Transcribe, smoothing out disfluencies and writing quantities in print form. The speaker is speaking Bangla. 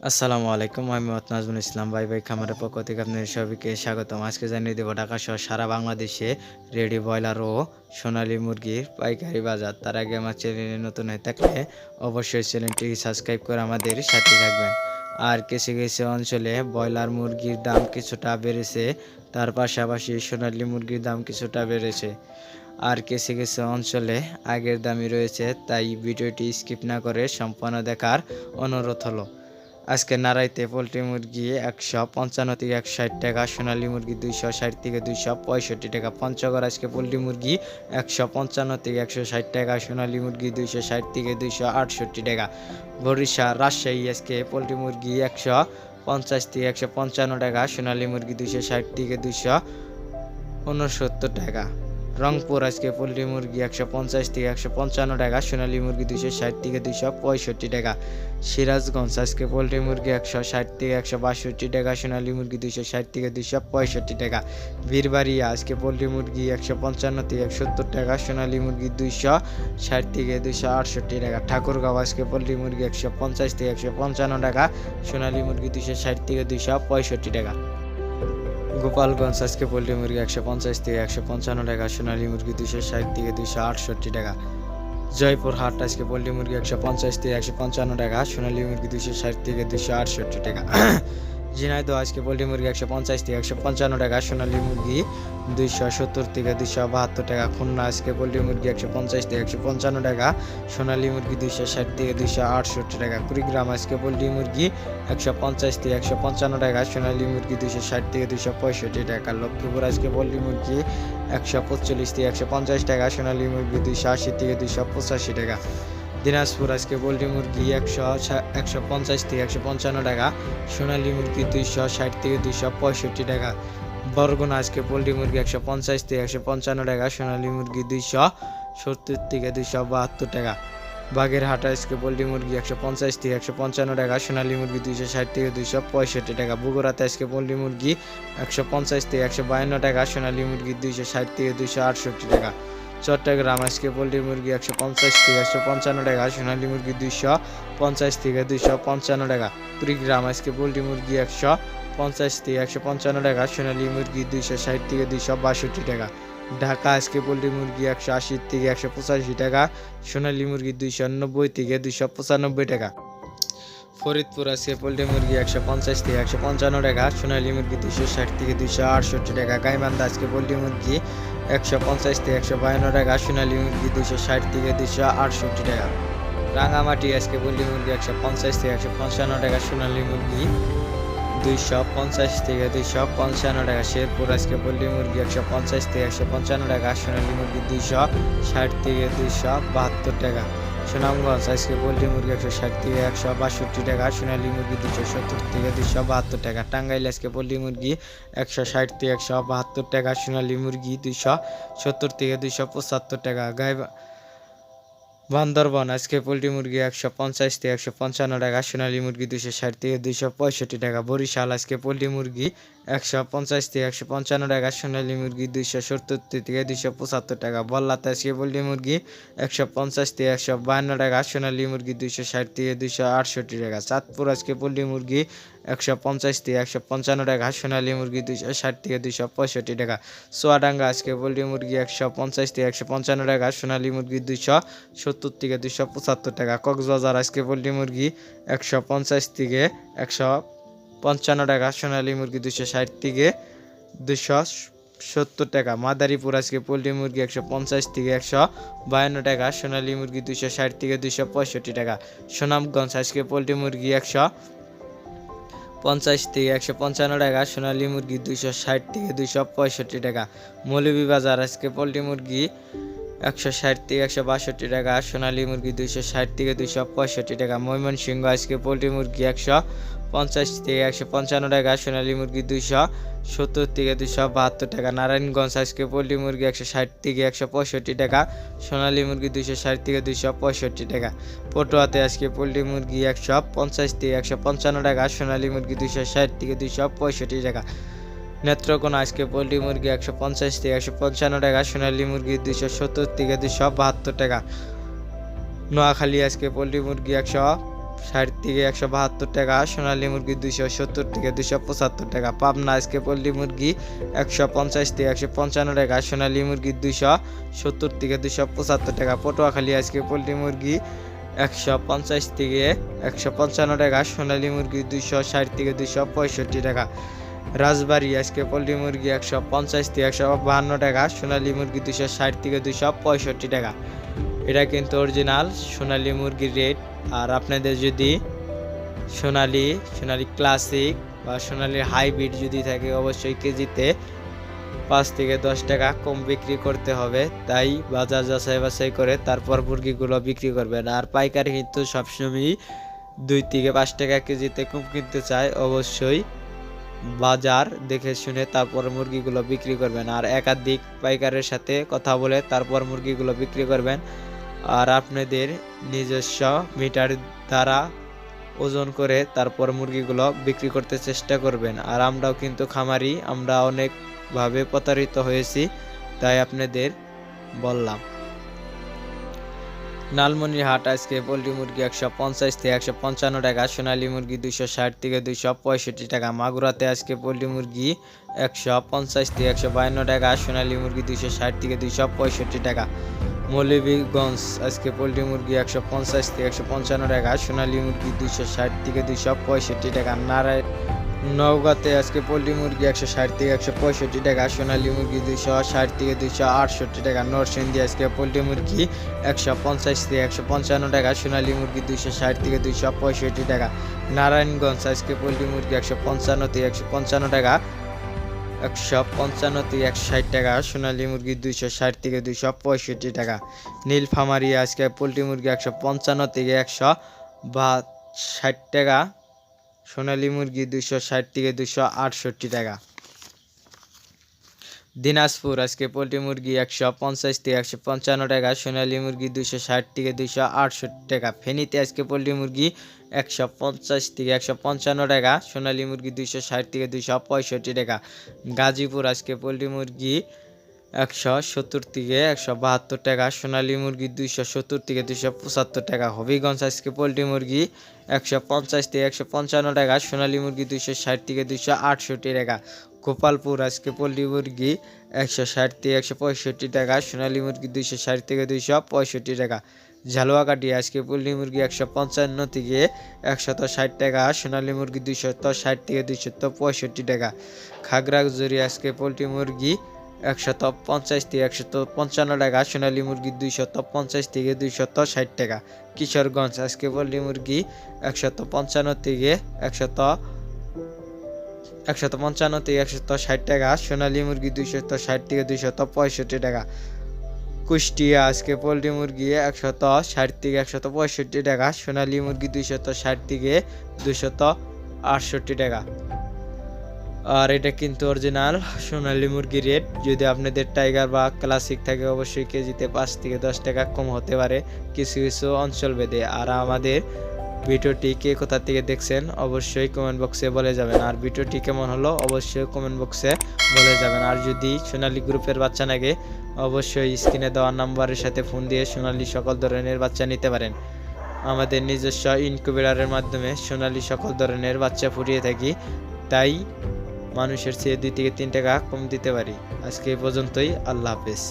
আসসালামু আলাইকুম। আমি নাজমুল ইসলাম। ভাই খামারের পক্ষ থেকে আপনাদের সবাইকে স্বাগতম। আজকে জানিয়ে দেব ঢাকা সহ সারা বাংলাদেশে রেডি ব্রয়লার ও সোনালী মুরগির পাইকারি বাজার। তার আগে আমার চ্যানেলে নতুন হয়ে থাকলে অবশ্যই চ্যানেলটি সাবস্ক্রাইব করে আমাদের সাথে থাকবেন। আর কিছু কিছু অঞ্চলে ব্রয়লার মুরগির দাম কিছুটা বেড়েছে, তার পাশাপাশি সোনালী মুরগির দাম কিছুটা বেড়েছে। আর কিছু কিছু অঞ্চলে আগের দামই রয়েছে, তাই ভিডিওটি স্কিপ না করে সম্পূর্ণ দেখার অনুরোধ হলো। আজকে নারাইতে পোলট্রি মুরগি 155 থেকে 160 টাকা, সোনালী মুরগি 260 থেকে 265 টাকা। পঞ্চগড় আজকে পোলট্রি মুরগি 155 থেকে 160 টাকা, সোনালী মুরগি 260 থেকে 268 টাকা। বরিশাল রাজশাহী আজকে পোলট্রি মুরগি 150 থেকে 155 টাকা, সোনালী মুরগি 260 থেকে 269 টাকা। রংপুর আজকে পোলট্রি মুরগি 150 থেকে 155 টাকা, সোনালী মুরগি 260 থেকে 265 টাকা। সিরাজগঞ্জ আজকে পোলট্রি মুরগি 160 থেকে 162 টাকা, সোনালী মুরগি 260 থেকে 265 টাকা। বীরবাড়িয়া আজকে পোলট্রি মুরগি 155 থেকে 170 টাকা, সোনালী মুরগি 260 থেকে 268 টাকা। ঠাকুরগাঁও আজকে পোলট্রি মুরগি 150 থেকে 155 টাকা, সোনালী মুরগি 260 থেকে 265 টাকা। গোপালগঞ্জ আজকে পোলট্রি মুরগি 150 থেকে 155 টাকা, সোনালী মুরগি 260 থেকে 268 টাকা। জয়পুরহাট আজকে পোলট্রি মুরগি 150 থেকে 155 টাকা, সোনালী মুরগি 260 থেকে 268 টাকা। ঝিনাইদহ আজকে পোলট্রি মুরগি 150 থেকে 155 টাকা, সোনালী মুরগি 270 থেকে 272 টাকা। খুলনা আজকে পোলট্রি মুরগি 150 থেকে 155 টাকা, সোনালী মুরগি 260 থেকে 268 টাকা। কুড়িগ্রাম আজকে পোলট্রি মুরগি 150 থেকে 155 টাকা, সোনালী মুরগি 260 থেকে 265 টাকা। লক্ষ্মীপুর আজকে পোলট্রি মুরগি 145 থেকে 150 টাকা, সোনালী মুরগি 280 থেকে 285 টাকা। দিনাজপুর আজকে পোলট্রি মুরগি 150 থেকে 155 টাকা, সোনালী মুরগি 260 থেকে 265 টাকা। বরগুনা আজকে পোলট্রি মুরগি 150 থেকে 155 টাকা, সোনালী মুরগি 270 থেকে 272 টাকা। বাগেরহাট আজকে পোলট্রি মুরগি 150 থেকে 155 টাকা, সোনালী মুরগি 260 থেকে 265 টাকা। বগুড়াতে আজকে পোলট্রি মুরগি 150 থেকে 152 টাকা, সোনালী মুরগি 260 থেকে 268 টাকা। চট্টগ্রাম আজকে পোলট্রি মুরগি 150 থেকে 155 টাকা, সোনালী মুরগি 250 থেকে 255 টাকা। কুড়িগ্রাম আজকে পোলট্রি মুরগি 150 থেকে 155 টাকা, সোনালী মুরগি 260 থেকে 262 টাকা। ঢাকা আজকে পোলট্রি মুরগি 180 থেকে 185 টাকা, সোনালী মুরগি 290 থেকে 295 টাকা। ফরিদপুর আজকে পোলট্রি মুরগি 150 থেকে 155 টাকা, সোনালী মুরগি 260 থেকে 268 টাকা। গাইবান্ধা আজকে পোলট্রি মুরগি 150 থেকে 152 টাকা, সোনালী মুরগি 260 থেকে 268 টাকা। রাঙামাটি আজকে পোলট্রি মুরগি 150 থেকে 155 টাকা, সোনালী মুরগি 250 থেকে 255 টাকা। শেরপুর আজকে পোলট্রি মুরগি 150 থেকে 155 টাকা, সোনালী মুরগি 260 থেকে 272 টাকা। সুনামগঞ্জ আজকে পোলট্রি মুরগি 160 থেকে 162 টাকা, সোনালী মুরগি 270 থেকে 272 টাকা। টাঙ্গাইল আজকে পোলট্রি মুরগি 160 থেকে 172 টাকা, সোনালী মুরগি 270 থেকে 275 টাকা। বান্দরবান আজকে পোলট্রি মুরগি 150 থেকে 155 টাকা, সোনালী মুরগি 260 থেকে 265 টাকা। বরিশাল আজকে পোলট্রি মুরগি 150 থেকে 155 টাকা, সোনালী মুরগি 270 থেকে 275 টাকা। বল্লাতে আজকে পোলট্রি মুরগি 150 থেকে 152 টাকা, সোনালী মুরগি 260 থেকে 268 টাকা। চাঁদপুর আজকে পোলট্রি মুরগি 150 থেকে 155 টাকা, সোনালী মুরগি 260 থেকে 265 টাকা। চুয়াডাঙ্গা আজকে পোলট্রি মুরগি 150 থেকে 155 টাকা, সোনালী মুরগি 270 থেকে 275 টাকা। কক্সবাজার আজকে পোলট্রি মুরগি 150 থেকে 155 টাকা, সোনালী মুরগি 260 থেকে 270 টাকা। মাদারীপুর আজকে পোলট্রি মুরগি 150 থেকে 152 টাকা, সোনালী মুরগি 260 থেকে 265 টাকা। সুনামগঞ্জ আজকে পোলট্রি মুরগি 150 থেকে 155 টাকা, সোনালী মুরগি 260 থেকে 265 টাকা। মৌলভীবাজার আজকে পোলট্রি মুরগি 160 থেকে 162 টাকা, সোনালী মুরগি 260 থেকে 265 টাকা। ময়মনসিংহ আজকে পোলট্রি মুরগি 150 থেকে 155 টাকা, সোনালী মুরগি 270 থেকে 272 টাকা। নারায়ণগঞ্জ আজকে পোলট্রি মুরগি 160 থেকে 165 টাকা, সোনালী মুরগি 260 থেকে 265 টাকা। পটুয়াতে আজকে পোলট্রি মুরগি 150 থেকে 155 টাকা, সোনালী মুরগি 260 থেকে 265 টাকা। নেত্রকোনা আজকে পোলট্রি মুরগি 150 থেকে 155 টাকা, সোনালী মুরগি 270 থেকে 272 টাকা। নোয়াখালী আজকে পোলট্রি মুরগি 60 থেকে 172 টাকা, সোনালী মুরগি 270 থেকে 275 টাকা। পাবনা আজকে পোল্ট্রি মুরগি 150 থেকে 155 টাকা, সোনালী মুরগি 270 থেকে 275 টাকা। পটুয়াখালী আজকে পোল্ট্রি মুরগি 150 থেকে 155 টাকা, সোনালী মুরগি 260 থেকে 265 টাকা। রাজবাড়ী আজকে পোল্ট্রি মুরগি 150 থেকে 152 টাকা, সোনালী মুরগি 260 থেকে 265 টাকা। এটা কিন্তু অরিজিনাল সোনালী মুরগির রেট। আর আপনাদের যদি সোনালী ক্লাসিক বা সোনালীর হাইব্রিড যদি থাকে, অবশ্যই কেজিতে 5 থেকে 10 টাকা কম বিক্রি করতে হবে। তাই বাজার যাচাই বাছাই করে তারপর মুরগিগুলো বিক্রি করবেন। আর পাইকারি কিন্তু সবসময়ই 2 থেকে 5 টাকা কেজিতে কম কিনতে চায়। অবশ্যই বাজার দেখে শুনে তারপর মুরগিগুলো বিক্রি করবেন। আর একাধিক পাইকারের সাথে কথা বলে তারপর মুরগিগুলো বিক্রি করবেন। আর আপনাদের নিজস্ব মিটার দ্বারা ওজন করে তারপর মুরগিগুলো বিক্রি করতে চেষ্টা করবেন। আর আমরাও কিন্তু খামারি, আমরা অনেকভাবে প্রতারিত হয়েছি, তাই আপনাদের বললাম। লালমনিরহাট আজকে পোল্ট্রি মুরগি 150 থেকে 155 টাকা, সোনালী মুরগি 260 থেকে 265 টাকা। মাগুরাতে আজকে পোল্ট্রি মুরগি 150 থেকে 152 টাকা, সোনালী মুরগি 260 থেকে 265 টাকা। মৌলভীগঞ্জ আজকে পোল্ট্রি মুরগি 150 থেকে 155 টাকা, সোনালী মুরগি 260 থেকে 265 টাকা। নওগাঁতে আজকে পোল্ট্রি মুরগি 160 থেকে 165 টাকা, সোনালী মুরগি 260 থেকে 268 টাকা। নরসিংদী আজকে পোল্ট্রি মুরগি 150 থেকে 155 টাকা, সোনালী মুরগি 260 থেকে 265 টাকা। নারায়ণগঞ্জ আজকে পোল্ট্রি মুরগি 155 থেকে 155 টাকা, 155 থেকে 160 টাকা, সোনালী মুরগি 260 থেকে 265 টাকা। নীলফামারী আজকে পোল্ট্রি মুরগি 155 থেকে 160 টাকা, সোনালী মুরগি 260 থেকে 268 টাকা। দিনাজপুর আজকে পোল্ট্রি মুরগি 150 থেকে 155 টাকা, সোনালী মুরগি 260 থেকে 268 টাকা। ফেনীতে আজকে পোল্ট্রি মুরগি 150 থেকে 155 টাকা, সোনালী মুরগি 260 থেকে 265 টাকা। গাজীপুর আজকে পোল্ট্রি মুরগি 170 থেকে 172 টাকা, সোনালী মুরগি 270 থেকে 275 টাকা। হবিগঞ্জ আজকে পোল্ট্রি মুরগি 150 থেকে 155 টাকা, সোনালী মুরগি 260 থেকে 268 টাকা। গোপালপুর আজকে পোল্ট্রি মুরগি 160 থেকে 165 টাকা, সোনালী মুরগি 260 থেকে 265 টাকা। ঝালুয়াকাঠি আজকে পোল্ট্রি মুরগি 155 থেকে 160 টাকা, সোনালী মুরগি 260 থেকে 265 টাকা। খাগড়াছড়ি আজকে পোল্ট্রি মুরগি 150 থেকে 155 টাকা, সোনালী মুরগি 250 থেকে 260 টাকা। কিশোরগঞ্জ আজকে পোল্ট্রি মুরগি 155 থেকে 160 টাকা, সোনালী মুরগি 260 থেকে 265 টাকা। কুষ্টিয়া আজকে পোল্ট্রি মুরগি 160 থেকে 165 টাকা, সোনালী মুরগি 260 থেকে 268 টাকা। আর এটা কিন্তু অরিজিনাল সোনালী মুরগির রেট। যদি আপনাদের টাইগার বা ক্লাসিক থাকে, অবশ্যই কেজিতে 5 থেকে 10 টাকা কম হতে পারে কিছু কিছু অঞ্চল ভেদে। আর আমাদের ভিডিওটি কে কোথা থেকে দেখছেন অবশ্যই কমেন্ট বক্সে বলে যাবেন। আর ভিডিওটি কেমন হলো অবশ্যই কমেন্ট বক্সে বলে যাবেন। আর যদি সোনালী গ্রুপের বাচ্চা লাগে, অবশ্যই স্ক্রিনে দেওয়া নাম্বারের সাথে ফোন দিয়ে সোনালী সকল ধরনের বাচ্চা নিতে পারেন। আমাদের নিজস্ব ইনকিউবেটরের মাধ্যমে সোনালী সকল ধরনের বাচ্চা ফুটিয়ে থাকি, তাই মানুষের চেয়ে 2 থেকে 3 টাকা কম দিতে পারি। আজকে এই পর্যন্তই, আল্লাহ হাফেজ।